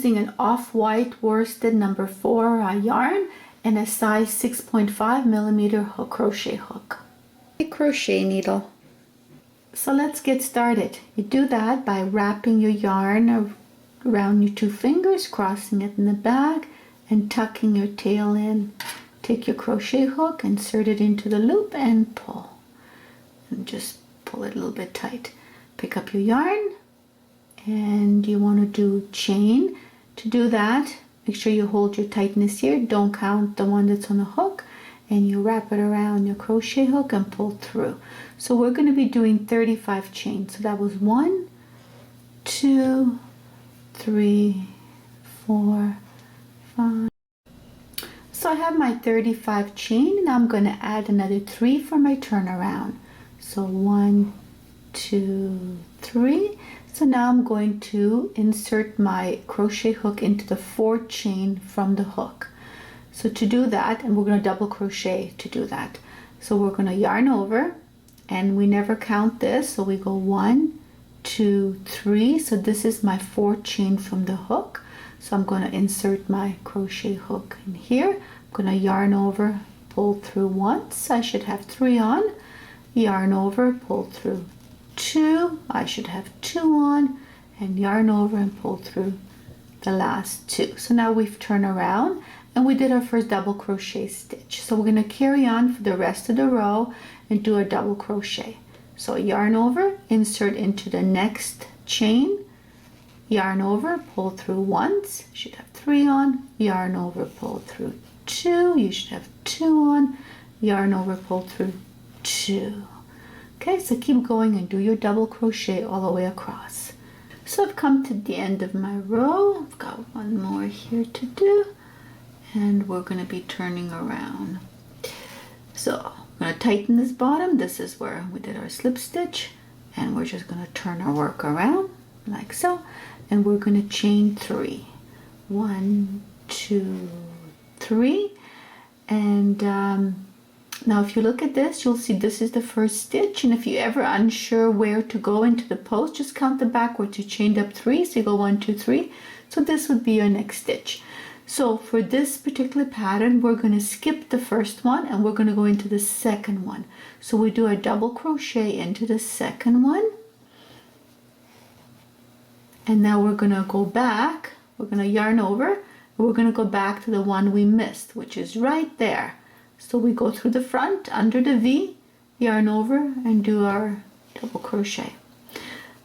using an off-white worsted number 4 yarn and a size 6.5 millimeter crochet hook. A crochet needle. So let's get started. You do that by wrapping your yarn around your 2 fingers, crossing it in the back, and tucking your tail in. Take your crochet hook, insert it into the loop, and pull. And just pull it a little bit tight. Pick up your yarn, and you want to do chain. To do that, make sure you hold your tightness here. Don't count the one that's on the hook, and you wrap it around your crochet hook and pull through. So we're going to be doing 35 chains. So that was 1, 2, 3, 4, 5. So I have my 35 chain, and I'm going to add another 3 for my turnaround. So 1, 2, 3. So now I'm going to insert my crochet hook into the 4th chain from the hook. So to do that, and we're going to double crochet to do that. So we're going to yarn over, and we never count this, so we go 1, 2, 3. So this is my 4th chain from the hook. So I'm going to insert my crochet hook in here. I'm going to yarn over, pull through once. I should have 3 on. Yarn over, pull through 2. I should have 2 on, and yarn over and pull through the last 2. So now we've turned around and we did our first double crochet stitch. So we're going to carry on for the rest of the row and do a double crochet. So yarn over, insert into the next chain, yarn over, pull through once, you should have 3 on, yarn over, pull through 2, you should have 2 on, yarn over, pull through 2. Okay, so keep going and do your double crochet all the way across. So I've come to the end of my row. I've got one more here to do, and we're going to be turning around. So I'm going to tighten this bottom. This is where we did our slip stitch, and we're just going to turn our work around like so, and we're going to chain 3. 1, 2, 3, and now if you look at this, you'll see this is the first stitch, and if you're ever unsure where to go into the post, just count them backwards. You chained up 3, so you go 1, 2, 3. So this would be your next stitch. So for this particular pattern, we're going to skip the first one and we're going to go into the second one. So we do a double crochet into the second one, and now we're going to go back. We're going to yarn over, and we're going to go back to the one we missed, which is right there. So we go through the front under the V, yarn over, and do our double crochet.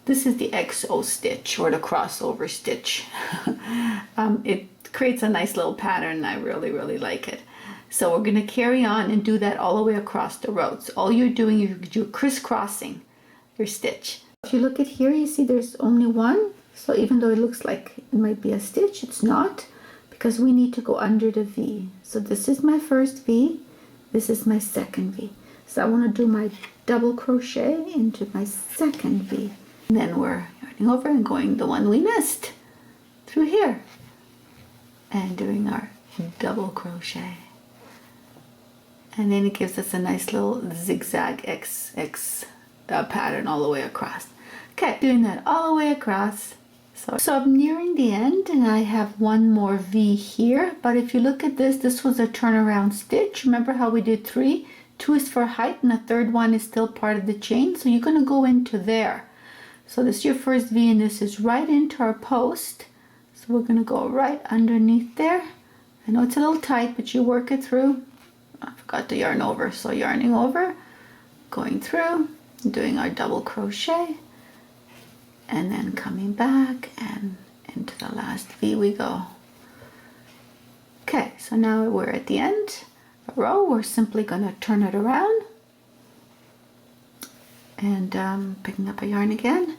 This is the XO stitch, or the crossover stitch. It creates a nice little pattern, and I really like it. So we're going to carry on and do that all the way across the row. So all you're doing, you're crisscrossing your stitch. If you look at here, you see there's only one. So even though it looks like it might be a stitch, it's not, because we need to go under the V. So this is my first V. This is my second V. So I want to do my double crochet into my second V. And then we're yarning over and going the one we missed through here. And doing our double crochet. And then it gives us a nice little zigzag X pattern all the way across. Okay, doing that all the way across. So I'm nearing the end, and I have one more V here, but if you look at this, this was a turnaround stitch. Remember how we did 3? 2 is for height, and the third one is still part of the chain, so you're going to go into there. So this is your first V, and this is right into our post. So we're going to go right underneath there. I know it's a little tight, but you work it through. I forgot to yarn over, so yarning over, going through, doing our double crochet, and then coming back, and into the last V we go. Okay, so now we're at the end of the row. We're simply going to turn it around, and picking up a yarn again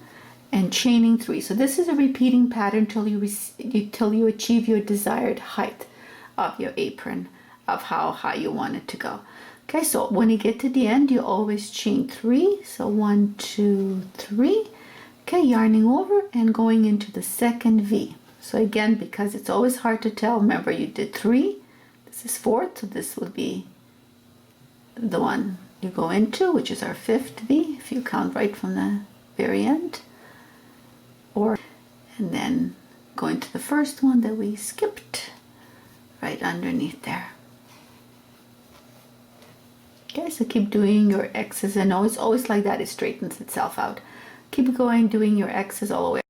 and chaining 3. So this is a repeating pattern till you achieve your desired height of your apron, of how high you want it to go. Okay, so when you get to the end, you always chain 3. So 1, 2, 3. Okay, yarning over and going into the second V. So again, because it's always hard to tell, remember you did 3. This is 4th, so this would be the one you go into, which is our 5th V, if you count right from the very end. And then going to the first one that we skipped right underneath there. Okay, so keep doing your X's and O's. It's always like that, it straightens itself out. Keep going, doing your X's all the way.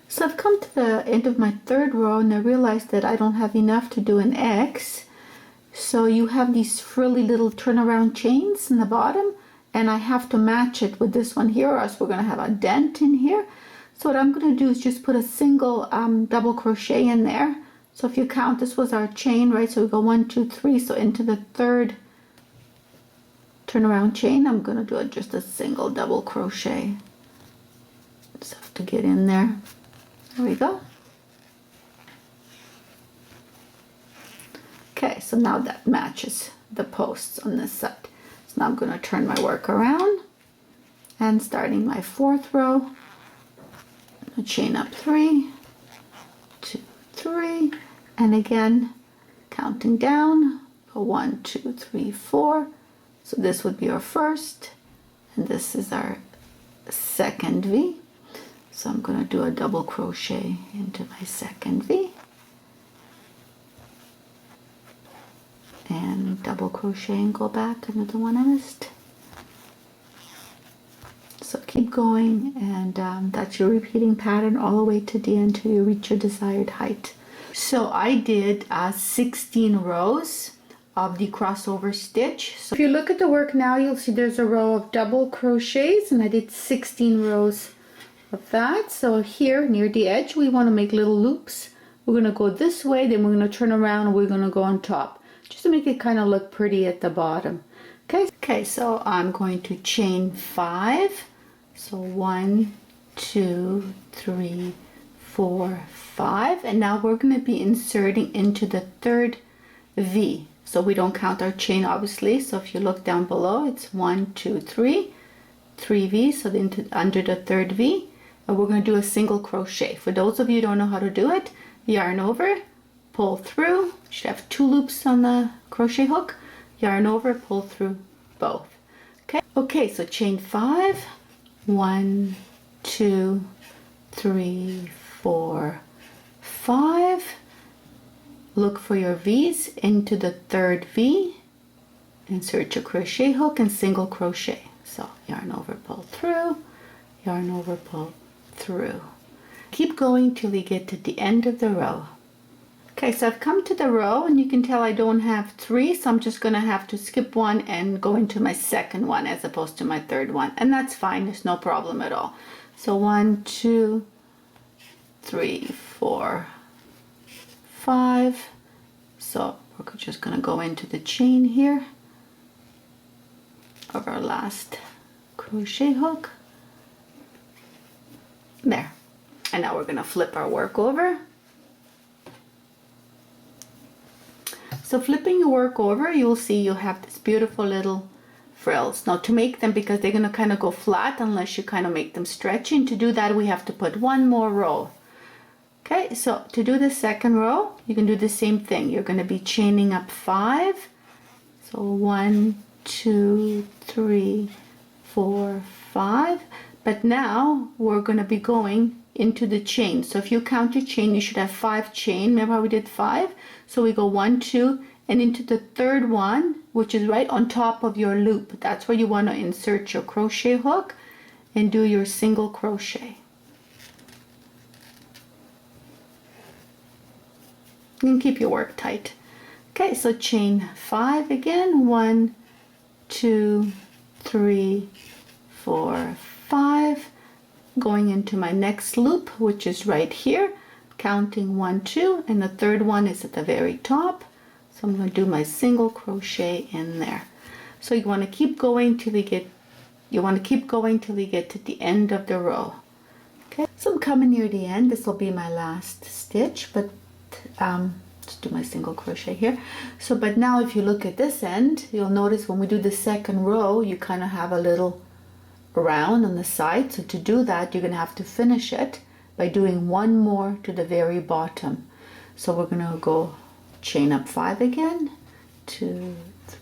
So I've come to the end of my third row and I realized that I don't have enough to do an X. So you have these frilly little turnaround chains in the bottom, and I have to match it with this one here, or else we're going to have a dent in here. So what I'm going to do is just put a single double crochet in there. So if you count, this was our chain, right? So we go 1, 2, 3. So into the third turnaround chain, I'm going to do just a single double crochet. Just have to get in there. There we go. Okay, so now that matches the posts on this side. So now I'm going to turn my work around, and starting my fourth row, I'll chain up 3, 2, 3, and again counting down, 1, 2, 3, 4. So this would be our first, and this is our second V. So I'm going to do a double crochet into my second V, and double crochet and go back into the one I missed. So keep going, and that's your repeating pattern all the way to the end till you reach your desired height. So I did 16 rows of the crossover stitch. So if you look at the work now, you'll see there's a row of double crochets, and I did 16 rows of that. So here near the edge, we want to make little loops. We're going to go this way, then we're going to turn around, and we're going to go on top, just to make it kind of look pretty at the bottom. Okay, so I'm going to chain 5. So 1, 2, 3, 4, 5, and now we're going to be inserting into the third V. So we don't count our chain, obviously. So if you look down below, it's 1, 2, 3, 3 V. So under the third V, and we're going to do a single crochet. For those of you who don't know how to do it, yarn over, pull through. You should have 2 loops on the crochet hook. Yarn over, pull through both. Okay, so chain 5. 1, 2, 3, 4, 5. Look for your V's into the third V. Insert your crochet hook and single crochet. So yarn over, pull through, yarn over, pull through. Keep going till you get to the end of the row. Okay, so I've come to the row, and you can tell I don't have 3, so I'm just going to have to skip one and go into my second one as opposed to my third one, and that's fine, there's no problem at all. So 1, 2, 3, 4, 5. So we're just going to go into the chain here of our last crochet hook. There. And now we're going to flip our work over. So flipping your work over, you'll see you have this beautiful little frills. Now to make them, because they're going to kind of go flat unless you kind of make them stretchy, and to do that we have to put one more row. Okay, so to do the second row, you can do the same thing. You're going to be chaining up 5. So 1, 2, 3, 4, 5. But now we're going to be going into the chain. So if you count your chain, you should have 5 chain. Remember how we did 5? So we go 1, 2, and into the third one, which is right on top of your loop. That's where you want to insert your crochet hook and do your single crochet. You can keep your work tight. Okay, so chain 5 again. 1, 2, 3, 4, 5. Going into my next loop, which is right here, counting 1, 2, and the third one is at the very top. So I'm going to do my single crochet in there. So you want to keep going till you get to the end of the row. Okay, so I'm coming near the end. This will be my last stitch, but just do my single crochet here. So but now if you look at this end, you'll notice when we do the second row, you kind of have a little round on the side. So to do that, you're going to have to finish it by doing one more to the very bottom. So we're going to go chain up 5 again, 2, 3,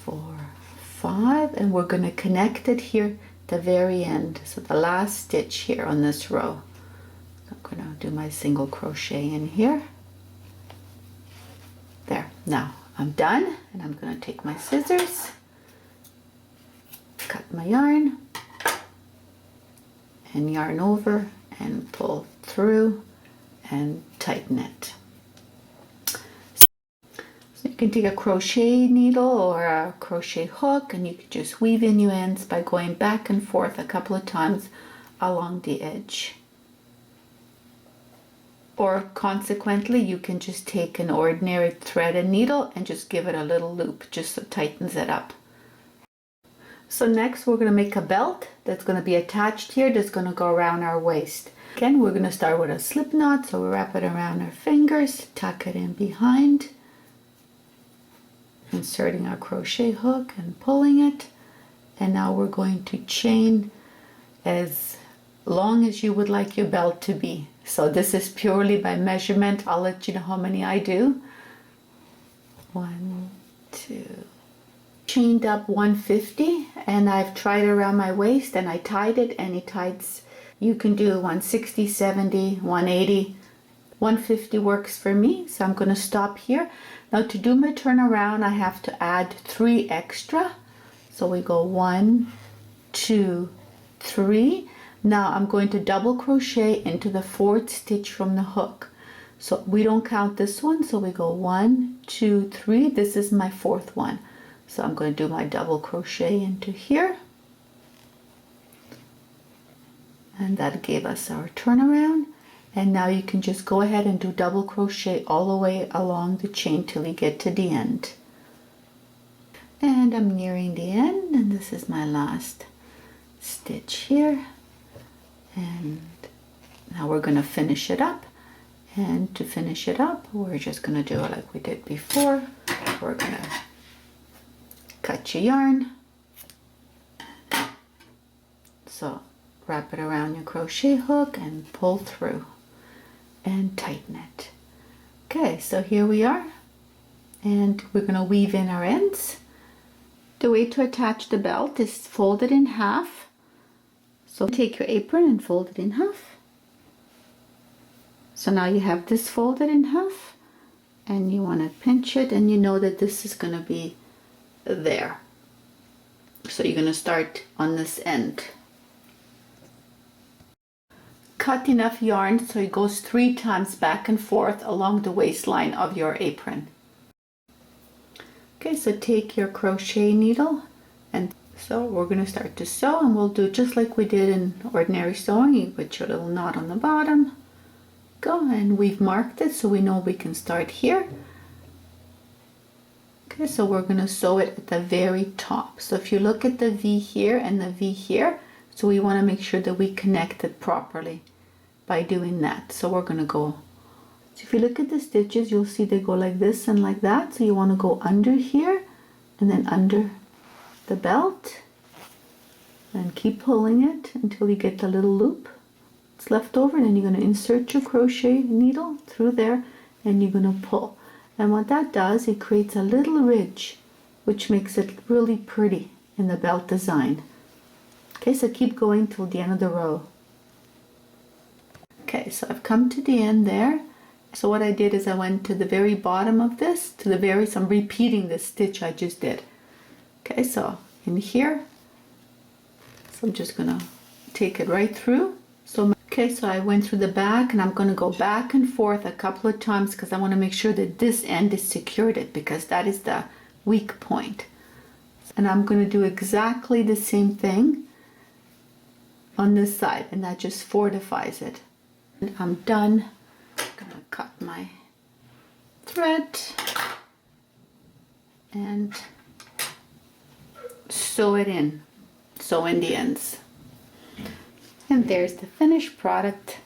4, 5, and we're going to connect it here at the very end. So the last stitch here on this row. I'm gonna do my single crochet in here. There, now I'm done, and I'm gonna take my scissors, cut my yarn, and yarn over and pull through and tighten it. So you can take a crochet needle or a crochet hook, and you can just weave in your ends by going back and forth a couple of times along the edge. Or consequently, you can just take an ordinary thread and needle and just give it a little loop just so it tightens it up. So next we're going to make a belt that's going to be attached here, that's going to go around our waist. Again, we're going to start with a slip knot, so we wrap it around our fingers, tuck it in behind, inserting our crochet hook and pulling it. And now we're going to chain as long as you would like your belt to be. So this is purely by measurement. I'll let you know how many I do. 1, 2. Chained up 150, and I've tried around my waist and I tied it. Any ties you can do, 160, 70, 180, 150 works for me. So I'm going to stop here. Now to do my turnaround, I have to add 3 extra. So we go 1, 2, 3. Now I'm going to double crochet into the 4th stitch from the hook. So we don't count this one, so we go 1, 2, 3. This is my 4th one. So I'm going to do my double crochet into here. And that gave us our turnaround. And now you can just go ahead and do double crochet all the way along the chain till you get to the end. And I'm nearing the end, and this is my last stitch here. And now we're going to finish it up. And to finish it up, we're just going to do it like we did before. We're going to cut your yarn. So wrap it around your crochet hook and pull through and tighten it. Okay, so here we are, and we're going to weave in our ends. The way to attach the belt is fold it in half. So take your apron and fold it in half. So now you have this folded in half, and you want to pinch it, and you know that this is going to be there. So you're going to start on this end. Cut enough yarn so it goes 3 times back and forth along the waistline of your apron. Okay, so take your crochet needle, and so we're going to start to sew, and we'll do just like we did in ordinary sewing. You put your little knot on the bottom, go, and we've marked it so we know we can start here. Okay, so we're going to sew it at the very top. So if you look at the V here and the V here, so we want to make sure that we connect it properly by doing that. So we're going to go, so if you look at the stitches, you'll see they go like this and like that. So you want to go under here and then under the belt, and keep pulling it until you get the little loop that's left over. Then you're going to insert your crochet needle through there, and you're going to pull. And what that does, it creates a little ridge, which makes it really pretty in the belt design. Okay, so keep going till the end of the row. Okay, so I've come to the end there. So what I did is I went to the very bottom of this, to the very, so I'm repeating the stitch I just did. Okay, so in here, so I'm just gonna take it right through. So okay, so I went through the back, and I'm gonna go back and forth a couple of times because I want to make sure that this end is secured, because that is the weak point. And I'm gonna do exactly the same thing on this side, and that just fortifies it. And I'm done. I'm gonna cut my thread and sew it in, sew in the ends. And there's the finished product.